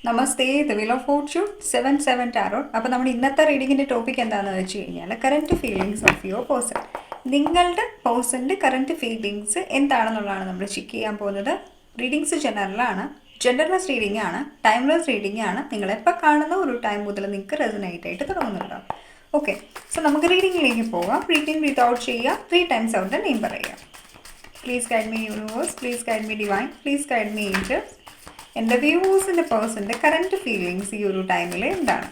Namaste, the wheel of Fortune 7 tarot. അപ്പോൾ നമ്മുടെ ഇന്നത്തെ റീഡിങ്ങിൻ്റെ ടോപ്പിക് എന്താണെന്ന് വെച്ച് കഴിഞ്ഞാൽ current feelings of your person. നിങ്ങളുടെ പേഴ്സണിൻ്റെ കറൻറ്റ് ഫീലിങ്സ് എന്താണെന്നുള്ളതാണ് നമ്മൾ ചെക്ക് ചെയ്യാൻ പോകുന്നത്. റീഡിങ്സ് ജനറൽലെസ് റീഡിംഗ് ആണ്, ടൈംലെസ് റീഡിംഗ് ആണ്. നിങ്ങളെപ്പോൾ കാണുന്ന ഒരു ടൈം മുതൽ നിങ്ങൾക്ക് റെസനേറ്റ് ആയിട്ട് തുടങ്ങുന്നുണ്ടാവും. ഓക്കെ, സോ നമുക്ക് റീഡിങ്ങിലേക്ക് പോകാം. റീഡിംഗ് വിതൗട്ട് ചെയ്യുക, 3 times അവരുടെ നെയിം പറയുക. Please guide me universe, please guide me divine, please guide me angels. എൻ്റെ വ്യൂവേഴ്സിൻ്റെ പേഴ്സണിൻ്റെ കറൻറ്റ് ഫീലിങ്സ് ഈ ഒരു ടൈമിൽ എന്താണ്?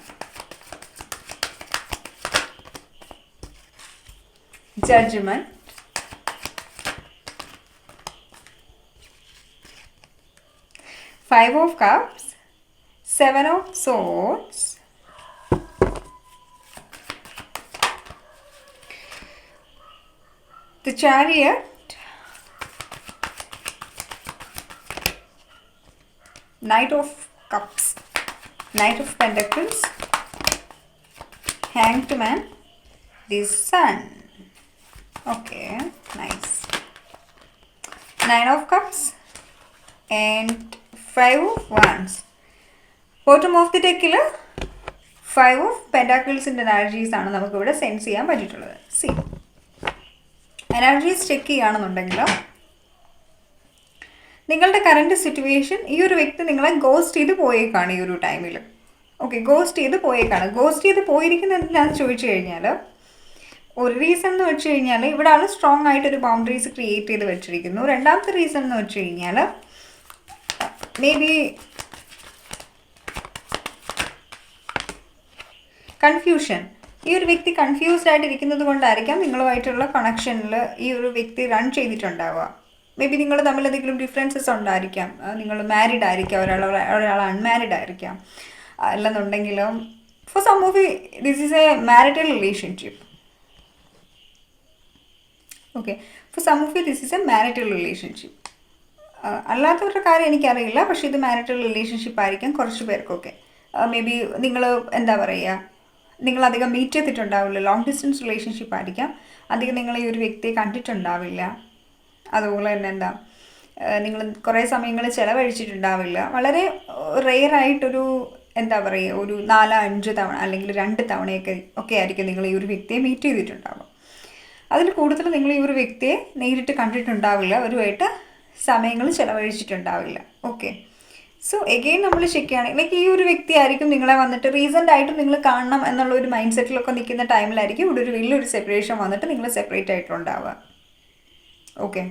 Judgment, 5 of cups, 7 of swords, the chariot, Knight of Cups, Knight of Pentacles, Hanged Man, the Sun. Okay, nice. 9 of Cups and 5 of Wands. Bottom of the deck 5 of Pentacles in energies ആണ് നമുക്കിവിടെ sense ചെയ്യാൻ പറ്റിയിട്ടുള്ളത്. C energies check ചെയ്യുകയാണെന്നുണ്ടെങ്കിൽ നിങ്ങളുടെ current situation, ഈ ഒരു വ്യക്തി നിങ്ങളെ ghost ചെയ്ത് പോയേക്കാണ് ഈ ഒരു ടൈമിൽ. ഓക്കെ, ഗോസ്റ്റ് ചെയ്ത് പോയേക്കാണ്. ഗോസ്റ്റ് ചെയ്ത് പോയിരിക്കുന്നത് എന്താണെന്ന് ചോദിച്ചു കഴിഞ്ഞാൽ, ഒരു റീസൺ എന്ന് വെച്ച് കഴിഞ്ഞാൽ ഇവിടെ ആൾ സ്ട്രോങ് ആയിട്ടൊരു ബൗണ്ടറീസ് ക്രിയേറ്റ് ചെയ്ത് വെച്ചിരിക്കുന്നു. രണ്ടാമത്തെ റീസൺ എന്ന് വെച്ച് കഴിഞ്ഞാൽ മേ ബി കൺഫ്യൂഷൻ. ഈ ഒരു വ്യക്തി കൺഫ്യൂസ്ഡ് ആയിട്ടിരിക്കുന്നത് കൊണ്ടായിരിക്കാം നിങ്ങളുമായിട്ടുള്ള കണക്ഷനിൽ ഈ ഒരു വ്യക്തി റൺ ചെയ്തിട്ടുണ്ടാവുക. മേ ബി നിങ്ങൾ തമ്മിൽ എന്തെങ്കിലും ഡിഫറൻസസ് ഉണ്ടായിരിക്കാം. നിങ്ങൾ മാരീഡ് ആയിരിക്കാം, ഒരാൾ അൺമാരീഡ് ആയിരിക്കാം. അല്ലെന്നുണ്ടെങ്കിലും for some of this is a marital relationship. Okay, for some of this is a marital relationship. അല്ലാത്തവരുടെ കാര്യം എനിക്കറിയില്ല, പക്ഷേ ഇത് മാരിറ്റൽ റിലേഷൻഷിപ്പ് ആയിരിക്കാം കുറച്ച് പേർക്കൊക്കെ. മേ ബി നിങ്ങൾ എന്താ പറയുക, നിങ്ങളധികം മീറ്റ് ചെയ്തിട്ടുണ്ടാവില്ല. ലോങ് ഡിസ്റ്റൻസ് റിലേഷൻഷിപ്പ് ആയിരിക്കാം. അധികം നിങ്ങൾ ഈ ഒരു വ്യക്തിയെ കണ്ടിട്ടുണ്ടാവില്ല. അതുപോലെ തന്നെ നിങ്ങൾ കുറേ സമയങ്ങൾ ചിലവഴിച്ചിട്ടുണ്ടാവില്ല. വളരെ റെയറായിട്ടൊരു എന്താ പറയുക, ഒരു 4-5 തവണ അല്ലെങ്കിൽ 2 തവണയൊക്കെ ആയിരിക്കും നിങ്ങൾ ഈ ഒരു വ്യക്തിയെ മീറ്റ് ചെയ്തിട്ടുണ്ടാവുക. അതിൽ കൂടുതൽ നിങ്ങൾ ഈ ഒരു വ്യക്തിയെ നേരിട്ട് കണ്ടിട്ടുണ്ടാവില്ല, അവരുമായിട്ട് സമയങ്ങൾ ചിലവഴിച്ചിട്ടുണ്ടാവില്ല. ഓക്കെ, സോ എഗെയിൻ നമ്മൾ ചെക്ക് ചെയ്യുകയാണെങ്കിൽ ലൈക്ക് ഈ ഒരു വ്യക്തി ആയിരിക്കും നിങ്ങളെ വന്നിട്ട് റീസെൻ്റ് ആയിട്ടും നിങ്ങൾ കാണണം എന്നുള്ള ഒരു മൈൻഡ് സെറ്റിലൊക്കെ നിൽക്കുന്ന ടൈമിലായിരിക്കും ഇവിടെ ഒരു വലിയൊരു സെപ്പറേഷൻ വന്നിട്ട് നിങ്ങൾ സെപ്പറേറ്റ് ആയിട്ടുണ്ടാവുക. ഓക്കെ,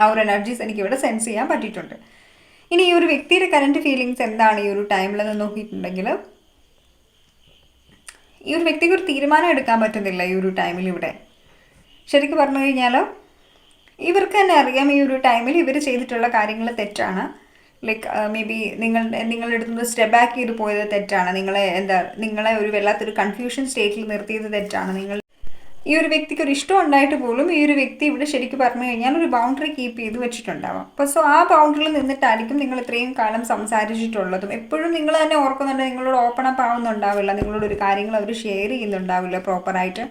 ആ ഒരു എനർജീസ് എനിക്കിവിടെ സെൻസ് ചെയ്യാൻ പറ്റിയിട്ടുണ്ട്. ഇനി ഈ ഒരു വ്യക്തിയുടെ കറൻറ്റ് ഫീലിങ്സ് എന്താണ് ഈ ഒരു ടൈമിലെന്ന് നോക്കിയിട്ടുണ്ടെങ്കിൽ, ഈ ഒരു വ്യക്തിക്ക് ഒരു തീരുമാനം എടുക്കാൻ പറ്റുന്നില്ല ഈ ഒരു ടൈമിൽ. ഇവിടെ ശരിക്കും പറഞ്ഞു കഴിഞ്ഞാൽ ഇവർക്ക് തന്നെ അറിയാം ഈ ഒരു ടൈമിൽ ഇവർ ചെയ്തിട്ടുള്ള കാര്യങ്ങൾ തെറ്റാണ്. ലൈക്ക് മേ ബി നിങ്ങളുടെ അടുത്ത് നിന്ന് സ്റ്റെപ്പ് ബാക്ക് ചെയ്ത് പോയത് തെറ്റാണ്. നിങ്ങളെ ഒരു വല്ലാത്തൊരു കൺഫ്യൂഷൻ സ്റ്റേറ്റിൽ നിർത്തിയത് തെറ്റാണ്. ഈ ഒരു വ്യക്തിക്ക് ഒരു ഇഷ്ടം ഉണ്ടായിട്ട് പോലും ഈ ഒരു വ്യക്തി ഇവിടെ ശരിക്കും പറഞ്ഞു കഴിഞ്ഞാൽ ഒരു ബൗണ്ടറി കീപ്പ് ചെയ്ത് വെച്ചിട്ടുണ്ടാവാം. അപ്പോൾ സോ ആ ബൗണ്ടറിയിൽ നിന്നിട്ടായിരിക്കും നിങ്ങൾ ഇത്രയും കാലം സംസാരിച്ചിട്ടുള്ളതും. എപ്പോഴും നിങ്ങൾ തന്നെ ഓർക്കുന്നുണ്ട്, നിങ്ങളോട് ഓപ്പൺ അപ്പ് ആവുന്നുണ്ടാവില്ല, നിങ്ങളോട് ഒരു കാര്യങ്ങൾ അവർ ഷെയർ ചെയ്യുന്നുണ്ടാവില്ല പ്രോപ്പറായിട്ട്.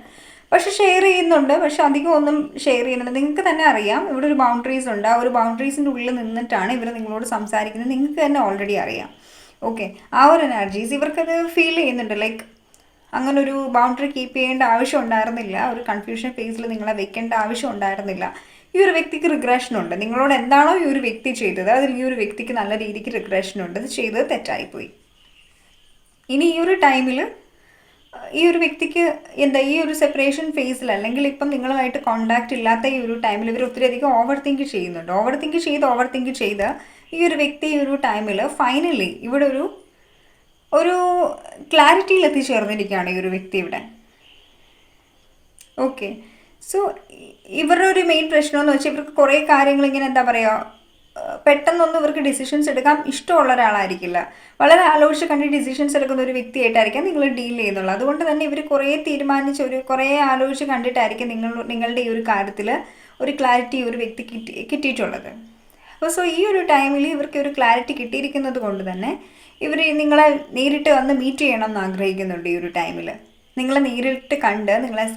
പക്ഷെ ഷെയർ ചെയ്യുന്നുണ്ട്, പക്ഷെ അധികം ഒന്നും ഷെയർ ചെയ്യുന്നുണ്ട്. നിങ്ങൾക്ക് തന്നെ അറിയാം ഇവിടെ ഒരു ബൗണ്ടറീസ് ഉണ്ട്. ആ ഒരു ബൗണ്ടറീസിൻ്റെ ഉള്ളിൽ നിന്നിട്ടാണ് ഇവർ നിങ്ങളോട് സംസാരിക്കുന്നത്. നിങ്ങൾക്ക് തന്നെ ഓൾറെഡി അറിയാം. ഓക്കെ, ആ ഒരു എനർജീസ് ഇവർക്കത് ഫീൽ ചെയ്യുന്നുണ്ട്. ലൈക്ക് അങ്ങനെ ഒരു ബൗണ്ടറി കീപ്പ് ചെയ്യേണ്ട ആവശ്യം ഉണ്ടായിരുന്നില്ല, ഒരു കൺഫ്യൂഷൻ ഫേസിൽ നിങ്ങളെ വെക്കേണ്ട ആവശ്യം ഉണ്ടായിരുന്നില്ല. ഈ ഒരു വ്യക്തിക്ക് റിഗ്രഷനുണ്ട്. നിങ്ങളോട് എന്താണോ ഈ ഒരു വ്യക്തി ചെയ്തത് അതിൽ ഈ ഒരു വ്യക്തിക്ക് നല്ല രീതിക്ക് റിഗ്രഷനുണ്ട്. അത് ചെയ്തത് തെറ്റായിപ്പോയി. ഇനി ഈ ഒരു ടൈമിൽ ഈ ഒരു വ്യക്തിക്ക് ഈ ഒരു സെപ്പറേഷൻ ഫേസിൽ അല്ലെങ്കിൽ ഇപ്പം നിങ്ങളുമായിട്ട് കോണ്ടാക്റ്റ് ഇല്ലാത്ത ഈ ഒരു ടൈമിൽ ഇവർ ഒത്തിരിയധികം ഓവർ തിങ്ക് ചെയ്യുന്നുണ്ട്. ഓവർ തിങ്ക് ചെയ്ത് ഈ ഒരു വ്യക്തി ഈ ഒരു ടൈമിൽ ഫൈനലി ഇവിടെ ഒരു ക്ലാരിറ്റിയിൽ എത്തിച്ചേർന്നിരിക്കുകയാണ് ഈ ഒരു വ്യക്തി ഇവിടെ. ഓക്കെ, സോ ഇവരുടെ ഒരു മെയിൻ പ്രശ്നമെന്ന് വെച്ചാൽ ഇവർക്ക് കുറേ കാര്യങ്ങൾ ഇങ്ങനെ എന്താ പറയുക, പെട്ടെന്നൊന്നും ഇവർക്ക് ഡിസിഷൻസ് എടുക്കാൻ ഇഷ്ടമുള്ള ഒരാളായിരിക്കില്ല. വളരെ ആലോചിച്ച് കണ്ട് ഡിസിഷൻസ് എടുക്കുന്ന ഒരു വ്യക്തിയായിട്ടായിരിക്കാം നിങ്ങൾ ഡീൽ ചെയ്യുന്നുള്ളത്. അതുകൊണ്ട് തന്നെ ഇവർ കുറേ ആലോചിച്ച് കണ്ടിട്ടായിരിക്കും നിങ്ങളുടെ ഈ ഒരു കാര്യത്തിൽ ഒരു ക്ലാരിറ്റി ഒരു വ്യക്തി കിട്ടിയിട്ടുള്ളത്. അപ്പോൾ സോ ഈ ഒരു ടൈമിൽ ഇവർക്ക് ഒരു ക്ലാരിറ്റി കിട്ടിയിരിക്കുന്നത് കൊണ്ട് തന്നെ ഇവർ നിങ്ങളെ നേരിട്ട് വന്ന് മീറ്റ് ചെയ്യണം എന്ന് ആഗ്രഹിക്കുന്നുണ്ട് ഈ ഒരു ടൈമിൽ. നിങ്ങളെ നേരിട്ട് കണ്ട് നിങ്ങളോട്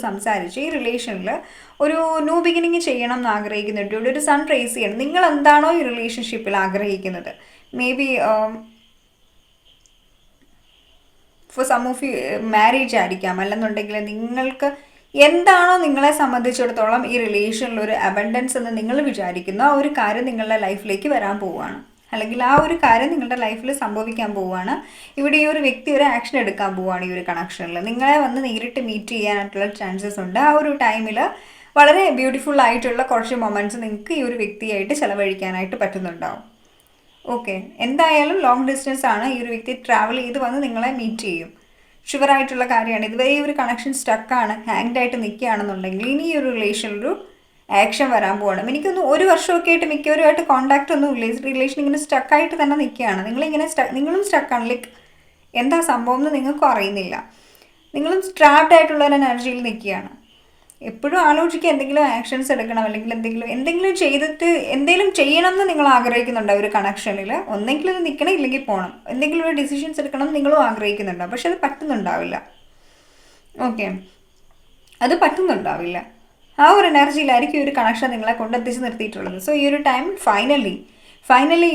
സംസാരിച്ച് ഈ റിലേഷനിൽ ഒരു ന്യൂ ബിഗിനിങ് ചെയ്യണം എന്ന് ആഗ്രഹിക്കുന്നുണ്ട്. ഇവിടെ ഒരു സൺ റേസ് ചെയ്യണം. നിങ്ങൾ എന്താണോ ഈ റിലേഷൻഷിപ്പിൽ ആഗ്രഹിക്കുന്നത്, may be for some of you marriage ആയിരിക്കാം, അല്ലെന്നുണ്ടെങ്കിൽ നിങ്ങൾക്ക് എന്താണോ നിങ്ങളെ സംബന്ധിച്ചിടത്തോളം ഈ റിലേഷനിൽ ഒരു അബണ്ടൻസ് എന്ന് നിങ്ങൾ വിചാരിക്കുന്ന ആ ഒരു കാര്യം നിങ്ങളുടെ ലൈഫിലേക്ക് വരാൻ പോവുകയാണ്, അല്ലെങ്കിൽ ആ ഒരു കാര്യം നിങ്ങളുടെ ലൈഫിൽ സംഭവിക്കാൻ പോവുകയാണ്. ഇവിടെ ഈ ഒരു വ്യക്തി ഒരു ആക്ഷൻ എടുക്കാൻ പോവുകയാണ്. ഈ ഒരു കണക്ഷനിൽ നിങ്ങളെ വന്ന് നേരിട്ട് മീറ്റ് ചെയ്യാനായിട്ടുള്ള ചാൻസസ് ഉണ്ട്. ആ ഒരു ടൈമിൽ വളരെ ബ്യൂട്ടിഫുൾ ആയിട്ടുള്ള കുറച്ച് മൊമെൻറ്റ്സ് നിങ്ങൾക്ക് ഈ ഒരു വ്യക്തിയായിട്ട് ചിലവഴിക്കാനായിട്ട് പറ്റുന്നുണ്ടാവും. ഓക്കെ, എന്തായാലും ലോങ് ഡിസ്റ്റൻസ് ആണ്. ഈ ഒരു വ്യക്തി ട്രാവൽ ചെയ്ത് വന്ന് നിങ്ങളെ മീറ്റ് ചെയ്യും. ഷുവറായിട്ടുള്ള കാര്യമാണ്. ഇതുവരെ ഈ ഒരു കണക്ഷൻ സ്റ്റക്കാണ്, ഹാങ്ഡ് ആയിട്ട് നിൽക്കുകയാണെന്നുണ്ടെങ്കിൽ ഇനി ഈ ഒരു റിലേഷനിലൊരു ആക്ഷൻ വരാൻ പോകണം. എനിക്കൊന്ന് ഒരു വർഷമൊക്കെ ആയിട്ട് മിക്കവരുമായിട്ട് കോൺടാക്റ്റ് ഒന്നും ഇല്ല. റിലേഷൻ ഇങ്ങനെ സ്റ്റക്കായിട്ട് തന്നെ നിൽക്കുകയാണ്. നിങ്ങളും സ്റ്റക്കാണ്. ലൈക്ക് എന്താ സംഭവം എന്ന് നിങ്ങൾക്കും അറിയുന്നില്ല. നിങ്ങളും സ്ട്രാപ്ഡ് ആയിട്ടുള്ള ഒരു എനർജിയിൽ നിൽക്കുകയാണ്. എപ്പോഴും ആലോചിക്കുക എന്തെങ്കിലും ആക്ഷൻസ് എടുക്കണം, അല്ലെങ്കിൽ എന്തെങ്കിലും ചെയ്തിട്ട് എന്തെങ്കിലും ചെയ്യണം എന്ന് നിങ്ങൾ ആഗ്രഹിക്കുന്നുണ്ടോ ഒരു കണക്ഷനിൽ? ഒന്നെങ്കിലും ഇത് നിൽക്കണം, ഇല്ലെങ്കിൽ പോകണം. എന്തെങ്കിലും ഒരു ഡിസിഷൻസ് എടുക്കണം എന്ന് നിങ്ങളും ആഗ്രഹിക്കുന്നുണ്ടാവും. പക്ഷെ അത് പറ്റുന്നുണ്ടാവില്ല. ഓക്കെ, അത് പറ്റുന്നുണ്ടാവില്ല. ആ ഒരു എനർജിയിലായിരിക്കും ഈ ഒരു കണക്ഷൻ നിങ്ങളെ കൊണ്ടെത്തിച്ച് നിർത്തിയിട്ടുള്ളത്. സോ ഈ ഒരു ടൈം ഫൈനലി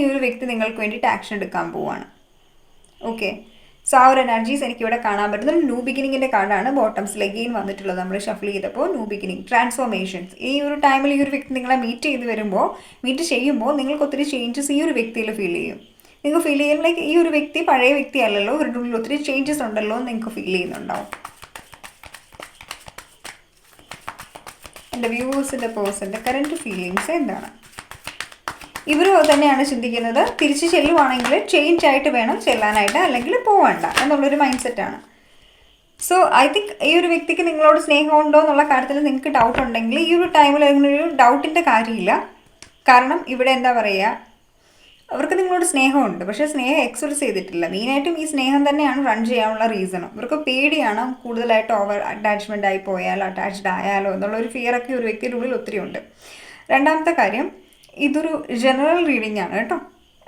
ഈ ഒരു വ്യക്തി നിങ്ങൾക്ക് വേണ്ടിയിട്ട് ആക്ഷൻ എടുക്കാൻ പോവുകയാണ്. ഓക്കെ, സോ ആ ഒരു എനർജീസ് എനിക്കിവിടെ കാണാൻ പറ്റുന്നത് ന്യൂ ബിഗിനിങ്ങിൻ്റെ കാർഡാണ് ബോട്ടംസിൽ അഗെയിൻ വന്നിട്ടുള്ളത്. നമ്മൾ ഷഫിൾ ചെയ്തപ്പോൾ ന്യൂ ബിഗിനിങ്, ട്രാൻസ്ഫോർമേഷൻസ്. ഈ ഒരു ടൈമിൽ ഈ ഒരു വ്യക്തി നിങ്ങളെ മീറ്റ് ചെയ്യുമ്പോൾ നിങ്ങൾക്ക് ഒത്തിരി ചേഞ്ചസ് ഈ ഒരു വ്യക്തിയിൽ ഫീൽ ചെയ്യും. നിങ്ങൾക്ക് ഫീൽ ചെയ്യും ലൈക്ക് ഈ ഒരു വ്യക്തി പഴയ വ്യക്തി അല്ലല്ലോ, ഇവരുടെ ഉള്ളിൽ ഒത്തിരി ചേഞ്ചസ് ഉണ്ടല്ലോ എന്ന് നിങ്ങൾക്ക് ഫീൽ ചെയ്യുന്നുണ്ടാവും. എൻ്റെ വ്യൂവേഴ്സിൻ്റെ പേഴ്സൻ്റെ കറൻറ്റ് ഫീലിങ്സ് എന്താണ്? ഇവരും തന്നെയാണ് ചിന്തിക്കുന്നത്. തിരിച്ച് ചെല്ലുവാണെങ്കിൽ ചേഞ്ച് ആയിട്ട് വേണം ചെല്ലാനായിട്ട്, അല്ലെങ്കിൽ പോവണ്ട എന്നുള്ളൊരു മൈൻഡ് സെറ്റാണ്. സോ ഐ തിങ്ക് ഈ ഒരു വ്യക്തിക്ക് നിങ്ങളോട് സ്നേഹമുണ്ടോ എന്നുള്ള കാര്യത്തിൽ നിങ്ങൾക്ക് ഡൗട്ട് ഉണ്ടെങ്കിൽ ഈ ഒരു ടൈമിൽ അതിനൊരു ഡൗട്ടിൻ്റെ കാര്യമില്ല. കാരണം ഇവിടെ എന്താ പറയുക, അവർക്ക് നിങ്ങളോട് സ്നേഹമുണ്ട്, പക്ഷേ സ്നേഹം എക്സ്പ്രസ് ചെയ്തിട്ടില്ല. മെയിനായിട്ടും ഈ സ്നേഹം തന്നെയാണ് റൺ ചെയ്യാനുള്ള റീസണും. ഇവർക്ക് പേടിയാണ് കൂടുതലായിട്ട് ഓവർ അറ്റാച്ച്മെൻ്റ് ആയി പോയാലോ അറ്റാച്ച്ഡ് ആയാലോ എന്നുള്ളൊരു ഫിയറൊക്കെ ഒരു വ്യക്തിയുടെ ഉള്ളിൽ ഒത്തിരി ഉണ്ട്. രണ്ടാമത്തെ കാര്യം, ഇതൊരു ജനറൽ റീഡിംഗ് ആണ് കേട്ടോ.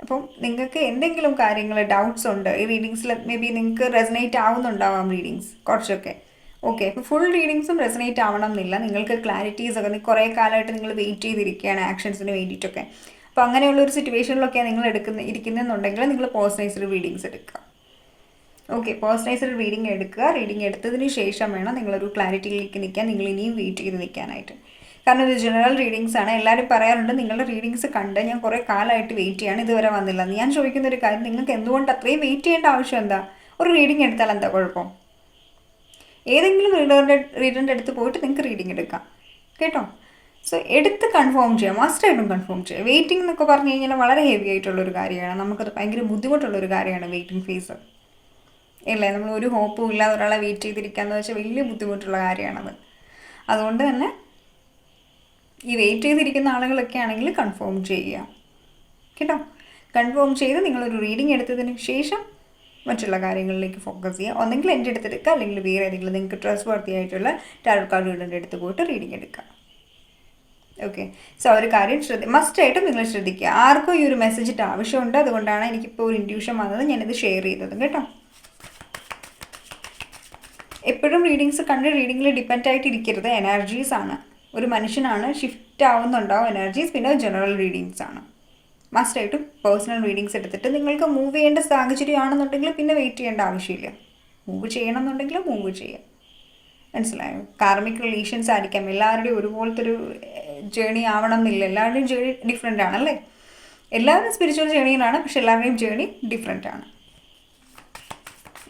അപ്പം നിങ്ങൾക്ക് എന്തെങ്കിലും കാര്യങ്ങൾ ഡൗട്ട്സ് ഉണ്ട് ഈ റീഡിങ്സിൽ, മേ ബി നിങ്ങൾക്ക് റെസനേറ്റ് ആവുന്നുണ്ടാവാം റീഡിങ്സ് കുറച്ചൊക്കെ. ഓക്കെ, ഇപ്പോൾ ഫുൾ റീഡിങ്സും റെസനേറ്റ് ആവണം എന്നില്ല. നിങ്ങൾക്ക് ക്ലാരിറ്റീസ് ഒക്കെ കുറേ കാലമായിട്ട് നിങ്ങൾ വെയിറ്റ് ചെയ്തിരിക്കുകയാണ് ആക്ഷൻസിന് വേണ്ടിയിട്ടൊക്കെ. അപ്പോൾ അങ്ങനെയുള്ളൊരു സിറ്റുവേഷനിലൊക്കെയാണ് നിങ്ങൾ ഇരിക്കുന്നതെന്നുണ്ടെങ്കിൽ നിങ്ങൾ പേഴ്സണലൈസ്ഡ് റീഡിങ്സ് എടുക്കുക. ഓക്കെ, പേഴ്സണലൈസ്ഡ് റീഡിങ് എടുക്കുക. റീഡിങ് എടുത്തതിന് ശേഷം വേണം നിങ്ങളൊരു ക്ലാരിറ്റിയിലേക്ക് നിൽക്കാൻ, നിങ്ങൾ ഇനിയും വെയിറ്റ് ചെയ്ത് നിൽക്കാനായിട്ട്. കാരണം ഇത് ജനറൽ റീഡിങ്സ് ആണ്. എല്ലാവരും പറയാറുണ്ട് നിങ്ങളുടെ റീഡിങ്സ് കണ്ട് ഞാൻ കുറേ കാലമായിട്ട് വെയിറ്റ് ചെയ്യാണ്, ഇതുവരെ വന്നില്ല. ഞാൻ ചോദിക്കുന്ന ഒരു കാര്യം, നിങ്ങൾക്ക് എന്തുകൊണ്ട് അത്രയും വെയിറ്റ് ചെയ്യേണ്ട ആവശ്യം എന്താ? ഒരു റീഡിങ് എടുത്താൽ എന്താ കുഴപ്പം? ഏതെങ്കിലും റീഡറിൻ്റെ അടുത്ത് പോയിട്ട് നിങ്ങൾക്ക് റീഡിങ് എടുക്കാം കേട്ടോ. സോ എടുത്ത് കൺഫേം ചെയ്യാം, മസ്റ്റായിട്ടും കൺഫേം ചെയ്യാം. വെയിറ്റിംഗ് എന്നൊക്കെ പറഞ്ഞു കഴിഞ്ഞാൽ വളരെ ഹെവി ആയിട്ടുള്ളൊരു കാര്യമാണ്. നമുക്കത് ഭയങ്കര ബുദ്ധിമുട്ടുള്ളൊരു കാര്യമാണ് വെയിറ്റിംഗ് ഫേസ്. ഇല്ലേ, നമ്മൾ ഒരു ഹോപ്പും ഇല്ലാതെ ഒരാളെ വെയിറ്റ് ചെയ്തിരിക്കാന്ന് വെച്ചാൽ വലിയ ബുദ്ധിമുട്ടുള്ള കാര്യമാണത്. അതുകൊണ്ട് തന്നെ ഈ വെയിറ്റ് ചെയ്തിരിക്കുന്ന ആളുകളൊക്കെ ആണെങ്കിൽ കൺഫേം ചെയ്യുക കേട്ടോ. കൺഫേം ചെയ്ത് നിങ്ങളൊരു റീഡിങ് എടുത്തതിന് ശേഷം മറ്റുള്ള കാര്യങ്ങളിലേക്ക് ഫോക്കസ് ചെയ്യുക. ഒന്നെങ്കിൽ എൻ്റെ അടുത്തെടുക്കുക, അല്ലെങ്കിൽ വേറെ ഏതെങ്കിലും നിങ്ങൾക്ക് ട്രസ്റ്റ് വർത്തി ആയിട്ടുള്ള ടാരോ കാർഡ് റീഡറിൻ്റെ അടുത്ത് പോയിട്ട് റീഡിങ് എടുക്കുക. ഓക്കെ, സോ ഒരു കാര്യം മസ്റ്റായിട്ടും നിങ്ങൾ ശ്രദ്ധിക്കുക. ആർക്കും ഈ ഒരു മെസ്സേജിൻ്റെ ആവശ്യമുണ്ട്, അതുകൊണ്ടാണ് എനിക്കിപ്പോൾ ഒരു ഇൻഡ്യൂഷൻ വന്നത്, ഞാനിത് ഷെയർ ചെയ്തതും കേട്ടോ. എപ്പോഴും റീഡിങ്സ് കണ്ട് റീഡിങ്ങിൽ ഡിപ്പെൻഡ് ആയിട്ട് ഇരിക്കരുത്. എനർജീസ് ആണ്, ഒരു മനുഷ്യനാണ്, ഷിഫ്റ്റ് ആവുന്നുണ്ടാവും എനർജീസ്. പിന്നെ ജനറൽ റീഡിങ്സ് ആണ്. മസ്റ്റായിട്ടും പേഴ്സണൽ റീഡിങ്സ് എടുത്തിട്ട് നിങ്ങൾക്ക് മൂവ് ചെയ്യേണ്ട സാഹചര്യമാണെന്നുണ്ടെങ്കിൽ പിന്നെ വെയിറ്റ് ചെയ്യേണ്ട ആവശ്യമില്ല. മൂവ് ചെയ്യണം എന്നുണ്ടെങ്കിൽ മൂവ് ചെയ്യാം. മനസ്സിലായോ? കാർമിക് റിലേഷൻസ് ആയിരിക്കാം, എല്ലാവരുടെയും ഒരുപോലത്തെ ഒരു ജേണി ആവണം എന്നില്ല. എല്ലാവരുടെയും ജേണി ഡിഫറെൻ്റ് ആണല്ലേ. എല്ലാവരും സ്പിരിച്വൽ ജേണിയിലാണ്, പക്ഷെ എല്ലാവരുടെയും ജേണി ഡിഫറെൻ്റ് ആണ്.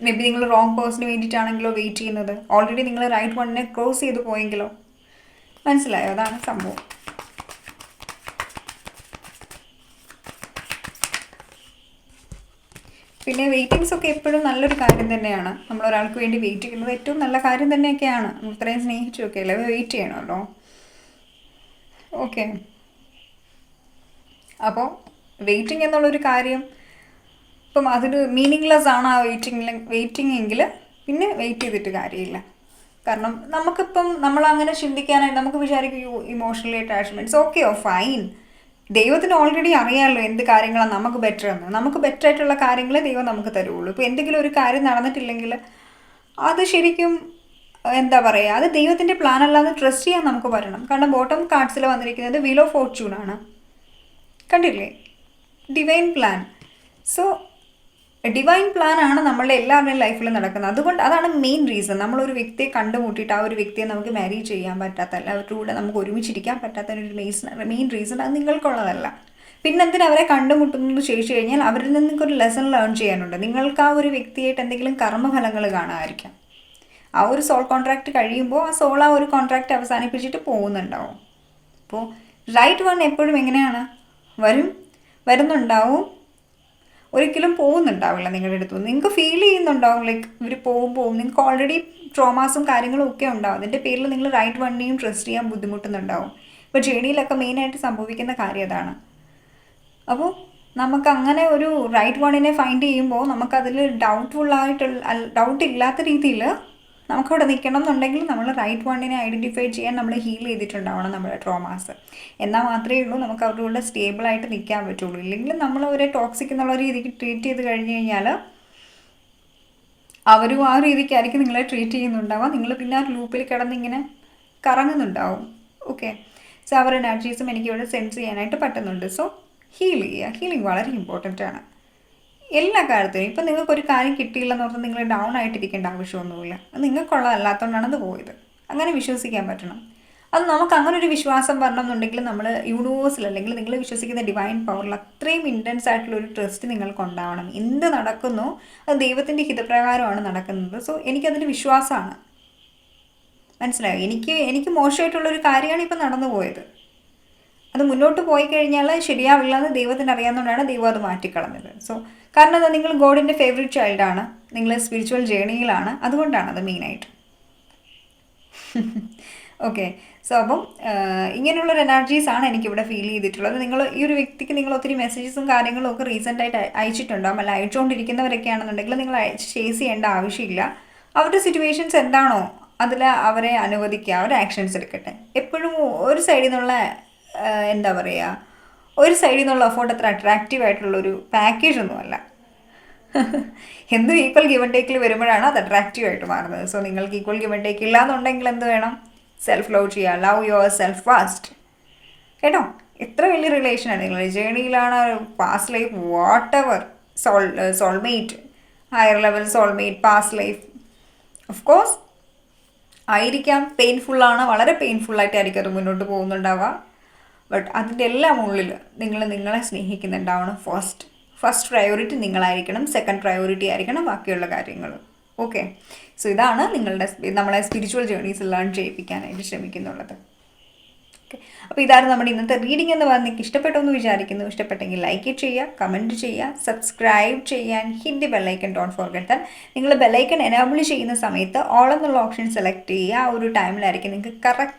മേ ബി നിങ്ങൾ റോങ് പേഴ്സണിന് വേണ്ടിയിട്ടാണെങ്കിലോ വെയിറ്റ് ചെയ്യുന്നത്, ഓൾറെഡി നിങ്ങൾ റൈറ്റ് വണ്ണിനെ ക്രോസ് ചെയ്ത് പോയെങ്കിലോ. മനസ്സിലായോ? അതാണ് സംഭവം. പിന്നെ വെയിറ്റിങ്സ് ഒക്കെ എപ്പോഴും നല്ലൊരു കാര്യം തന്നെയാണ്. നമ്മളൊരാൾക്ക് വേണ്ടി വെയിറ്റ് ചെയ്യുന്നത് ഏറ്റവും നല്ല കാര്യം തന്നെയൊക്കെയാണ്. നമ്മൾ ഇത്രയും സ്നേഹിച്ചൊക്കെ അല്ലേ വെയിറ്റ് ചെയ്യണമല്ലോ. ഓക്കെ, അപ്പോൾ വെയിറ്റിംഗ് എന്നുള്ളൊരു കാര്യം ഇപ്പം അതൊരു മീനിങ്ലെസ് ആണ് ആ വെയിറ്റിംഗ് എങ്കിൽ പിന്നെ വെയിറ്റ് ചെയ്തിട്ട് കാര്യമില്ല. കാരണം നമുക്കിപ്പം നമ്മളങ്ങനെ ചിന്തിക്കാനായിട്ട് നമുക്ക് വിചാരിക്കും ഇമോഷണലി അറ്റാച്ച്മെൻറ്റ്സ് ഓക്കെ ഫൈൻ. ദൈവത്തിന് ഓൾറെഡി അറിയാമല്ലോ എന്ത് കാര്യങ്ങളാണ് നമുക്ക് ബെറ്റർ എന്ന്. നമുക്ക് ബെറ്റർ ആയിട്ടുള്ള കാര്യങ്ങളെ ദൈവം നമുക്ക് തരുള്ളൂ. ഇപ്പോൾ എന്തെങ്കിലും ഒരു കാര്യം നടന്നിട്ടില്ലെങ്കിൽ അത് ശരിക്കും എന്താ പറയുക, അത് ദൈവത്തിൻ്റെ പ്ലാൻ അല്ലാതെ ട്രസ്റ്റ് ചെയ്യാൻ നമുക്ക് പറ്റണം. കാരണം ബോട്ടം കാർഡ്സിൽ വന്നിരിക്കുന്നത് വീൽ ഓഫ് ഫോർച്യൂൺ ആണ്, കണ്ടില്ലേ, divine plan. So divine plan ആണ് നമ്മളുടെ എല്ലാവരുടെയും ലൈഫിൽ നടക്കുന്നത്. അതുകൊണ്ട് അതാണ് മെയിൻ റീസൺ. നമ്മളൊരു വ്യക്തിയെ കണ്ടുമുട്ടിയിട്ട് ആ ഒരു വ്യക്തിയെ നമുക്ക് മാരി ചെയ്യാൻ പറ്റാത്ത, അല്ല അവരുടെ കൂടെ നമുക്ക് ഒരുമിച്ചിരിക്കാൻ പറ്റാത്ത ഒരു മെയിൻ റീസൺ അത് നിങ്ങൾക്കുള്ളതല്ല. പിന്നെ എന്തിനാ അവരെ കണ്ടുമുട്ടുന്നു ചോദിച്ചു കഴിഞ്ഞാൽ അവരിൽ നിന്ന് നിങ്ങൾക്ക് ഒരു ലെസൺ ലേൺ ചെയ്യാനുണ്ട്. നിങ്ങൾക്ക് ആ ഒരു വ്യക്തിയായിട്ട് എന്തെങ്കിലും കർമ്മഫലങ്ങൾ കാണാമായിരിക്കാം. ആ ഒരു സോൾ കോൺട്രാക്റ്റ് കഴിയുമ്പോൾ ആ സോൾ ആ ഒരു കോൺട്രാക്റ്റ് അവസാനിപ്പിച്ചിട്ട് പോകുന്നുണ്ടാവും. അപ്പോൾ റൈറ്റ് വൺ എപ്പോഴും എങ്ങനെയാണ്, വരുന്നുണ്ടാവും, ഒരിക്കലും പോകുന്നുണ്ടാവില്ല നിങ്ങളുടെ അടുത്ത് നിന്ന്. നിങ്ങൾക്ക് ഫീൽ ചെയ്യുന്നുണ്ടാവും ലൈക്ക് ഇവർ പോകും. നിങ്ങൾക്ക് ഓൾറെഡി ട്രോമാസും കാര്യങ്ങളും ഒക്കെ ഉണ്ടാവും. അതിൻ്റെ പേരിൽ നിങ്ങൾ റൈറ്റ് വണ്ണിനെയും ട്രസ്റ്റ് ചെയ്യാൻ ബുദ്ധിമുട്ടുന്നുണ്ടാവും. ഇപ്പോൾ ജേണിയിലൊക്കെ മെയിനായിട്ട് സംഭവിക്കുന്ന കാര്യം അതാണ്. അപ്പോൾ നമുക്ക് അങ്ങനെ ഒരു റൈറ്റ് വണ്ണിനെ ഫൈൻഡ് ചെയ്യുമ്പോൾ നമുക്കതിൽ ഡൗട്ട് ഇല്ലാത്ത രീതിയിൽ നമുക്കവിടെ നിൽക്കണം എന്നുണ്ടെങ്കിൽ നമ്മൾ റൈറ്റ് വണ്ണിനെ ഐഡൻറ്റിഫൈ ചെയ്യാൻ നമ്മൾ ഹീൽ ചെയ്തിട്ടുണ്ടാവണം നമ്മുടെ ട്രോമാസ്. എന്നാൽ മാത്രമേ ഉള്ളൂ നമുക്ക് അവരുടെ കൂടെ സ്റ്റേബിളായിട്ട് നിൽക്കാൻ പറ്റുള്ളൂ. ഇല്ലെങ്കിൽ നമ്മൾ അവരെ ടോക്സിക് എന്നുള്ള രീതിക്ക് ട്രീറ്റ് ചെയ്ത് കഴിഞ്ഞ് കഴിഞ്ഞാൽ അവരും ആ രീതിക്കായിരിക്കും നിങ്ങളെ ട്രീറ്റ് ചെയ്യുന്നുണ്ടാവുക. നിങ്ങൾ പിന്നെ ആ ലൂപ്പിൽ കിടന്നിങ്ങനെ കറങ്ങുന്നുണ്ടാവും. ഓക്കെ, സോ അവർ എനർജീസും എനിക്കിവിടെ സെൻസ് ചെയ്യാനായിട്ട് പറ്റുന്നുണ്ട്. സോ ഹീൽ ചെയ്യുക. ഹീലിംഗ് വളരെ ഇമ്പോർട്ടൻ്റ് ആണ് എല്ലാ കാര്യത്തിനും. ഇപ്പം നിങ്ങൾക്കൊരു കാര്യം കിട്ടിയില്ലെന്ന് ഓർത്ത് നിങ്ങൾ ഡൗൺ ആയിട്ടിരിക്കേണ്ട ആവശ്യമൊന്നുമില്ല. അത് നിങ്ങൾക്കുള്ളതല്ലാത്തതുകൊണ്ടാണ് അത് പോയത്. അങ്ങനെ വിശ്വസിക്കാൻ പറ്റണം. അത് നമുക്ക് അങ്ങനെ ഒരു വിശ്വാസം വരണമെന്നുണ്ടെങ്കിൽ നമ്മൾ യൂണിവേഴ്സിൽ അല്ലെങ്കിൽ നിങ്ങൾ വിശ്വസിക്കുന്ന ഡിവൈൻ പവറിൽ അത്രയും ഇൻറ്റൻസ് ആയിട്ടുള്ളൊരു ട്രസ്റ്റ് നിങ്ങൾക്ക് ഉണ്ടാവണം. എന്ത് നടക്കുന്നു അത് ദൈവത്തിൻ്റെ ഹിതപ്രകാരമാണ് നടക്കുന്നത്. സോ എനിക്കതിന് വിശ്വാസമാണ്. മനസ്സിലായോ? എനിക്ക് മോശമായിട്ടുള്ളൊരു കാര്യമാണ് ഇപ്പം നടന്നു പോയത്. അത് മുന്നോട്ട് പോയി കഴിഞ്ഞാൽ ശരിയാവില്ല എന്ന് ദൈവത്തിന് അറിയാവുന്നതുകൊണ്ടാണ് ദൈവം അത് മാറ്റിക്കളഞ്ഞത്. സോ കാരണം അത് നിങ്ങൾ ഗോഡിൻ്റെ ഫേവറേറ്റ് ചൈൽഡാണ്, നിങ്ങൾ സ്പിരിച്വൽ ജേണിയിലാണ്, അതുകൊണ്ടാണ് അത് മെയിനായിട്ട്. ഓക്കെ, സോ അപ്പം ഇങ്ങനെയുള്ളൊരു എനർജീസാണ് എനിക്കിവിടെ ഫീൽ ചെയ്തിട്ടുള്ളത്. നിങ്ങൾ ഈ ഒരു വ്യക്തിക്ക് നിങ്ങൾ ഒത്തിരി മെസ്സേജസും കാര്യങ്ങളും ഒക്കെ റീസെൻ്റായിട്ട് അയച്ചിട്ടുണ്ടാകും. അല്ല അയച്ചുകൊണ്ടിരിക്കുന്നവരൊക്കെ ആണെന്നുണ്ടെങ്കിൽ നിങ്ങൾ ചേസ് ചെയ്യേണ്ട ആവശ്യമില്ല. അവരുടെ സിറ്റുവേഷൻസ് എന്താണോ അതിൽ അവരെ അനുവദിക്കുക, അവരെ ആക്ഷൻസ് എടുക്കട്ടെ. എപ്പോഴും ഒരു സൈഡിൽ നിന്നുള്ള എന്താ പറയുക, ഒരു സൈഡിൽ നിന്നുള്ള അഫോർഡ് അത്ര അട്രാക്റ്റീവ് ആയിട്ടുള്ളൊരു പാക്കേജൊന്നുമല്ല. എന്തും ഈക്വൽ ഗിവ് ആൻഡ് ടേക്കിൽ വരുമ്പോഴാണ് അത് അട്രാക്റ്റീവ് ആയിട്ട് മാറുന്നത്. സോ നിങ്ങൾക്ക് ഈക്വൽ ഗിവ് ആൻഡ് ടേക്ക് ഇല്ല എന്നുണ്ടെങ്കിൽ എന്ത് വേണം? സെൽഫ് ലവ് ചെയ്യുക. Love yourself first. കേട്ടോ, എത്ര വലിയ റിലേഷനാണ് നിങ്ങൾ ജേണിയിലാണ്, past life, whatever, soulmate, higher level soulmate, past life of course ആയിരിക്കാം. പെയിൻഫുള്ളാണ്, വളരെ പെയിൻഫുള്ളായിട്ടായിരിക്കും അത് മുന്നോട്ട് പോകുന്നുണ്ടാവുക. ബട്ട് അതിൻ്റെ എല്ലാം ഉള്ളിൽ നിങ്ങൾ നിങ്ങളെ സ്നേഹിക്കുന്നുണ്ടാവണം. ഫസ്റ്റ് പ്രയോറിറ്റി നിങ്ങളായിരിക്കണം, സെക്കൻഡ് പ്രയോറിറ്റി ആയിരിക്കണം ബാക്കിയുള്ള കാര്യങ്ങൾ. ഓക്കെ, സോ ഇതാണ് നമ്മളെ സ്പിരിച്വൽ ജേർണീസ് ലേൺ ചെയ്യിപ്പിക്കാനായിട്ട് ശ്രമിക്കുന്നുള്ളത്. ഓക്കെ, അപ്പോൾ ഇതായിരുന്നു നമ്മുടെ ഇന്നത്തെ റീഡിംഗ് എന്ന് പറഞ്ഞ് നിങ്ങൾക്ക് ഇഷ്ടപ്പെട്ടു എന്ന് വിചാരിക്കുന്നു. ഇഷ്ടപ്പെട്ടെങ്കിൽ ലൈക്ക് ചെയ്യുക, കമൻറ്റ് ചെയ്യുക, സബ്സ്ക്രൈബ് ചെയ്യാൻ, hit the bell icon, don't forget that. നിങ്ങൾ ബെല്ലൈക്കൺ എനേബിൾ ചെയ്യുന്ന സമയത്ത് ഓൾ എന്നുള്ള ഓപ്ഷൻ സെലക്ട് ചെയ്യുക. ആ ഒരു ടൈമിലായിരിക്കും നിങ്ങൾക്ക് കറക്റ്റ്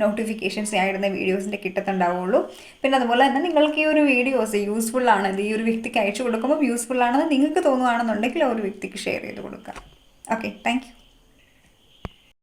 നോട്ടിഫിക്കേഷൻസ് ഞാൻ ഇടുന്ന വീഡിയോസിൻ്റെ കിട്ടത്തുണ്ടാവുള്ളൂ. പിന്നെ അതുപോലെ തന്നെ നിങ്ങൾക്ക് ഈ ഒരു വീഡിയോസ് യൂസ്ഫുള്ളാണ്, ഈ ഒരു വ്യക്തിക്ക് അയച്ചു കൊടുക്കുമ്പോൾ യൂസ്ഫുള്ളാണെന്ന് നിങ്ങൾക്ക് തോന്നുകയാണെന്നുണ്ടെങ്കിൽ ആ ഒരു വ്യക്തിക്ക് ഷെയർ ചെയ്ത് കൊടുക്കുക. Okay, thank you.